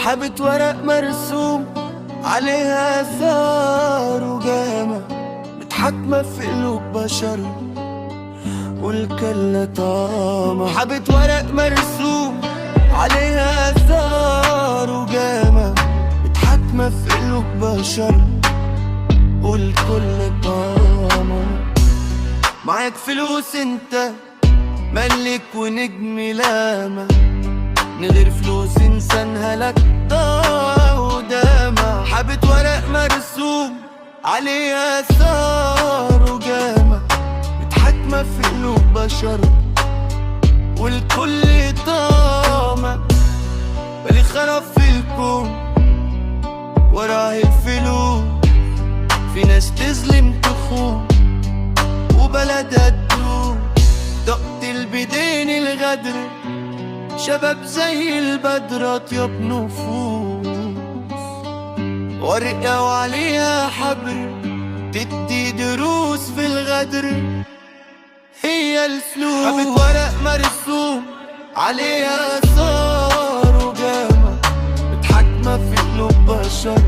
حبة ورق مرسوم عليها آثار وجامة، متحكمة في قلوب بشر والكلة طعمة. حبة ورق مرسوم عليها آثار وجامة، متحكمة في قلوب بشر والكل طعمة. معاك فلوس انت ملك ونجم لاما، من غير فلوس انسان لك ضاع ودامع. حبة ورق مرسوم عليها آثار وجامة، متحكمة في قلوب بشر والكل طامع. بالي خرب في الكون وراه الفلوس، في ناس تظلم تخون وبلدها تدوم. دقت البدين الغدر شباب زي البدر اطيب نفوس، ورقة وعليها حبر تدي دروس في الغدر هي الفلوس. حبة ورق مرسوم عليها آثار وجامة، متحكمة في قلوب بشر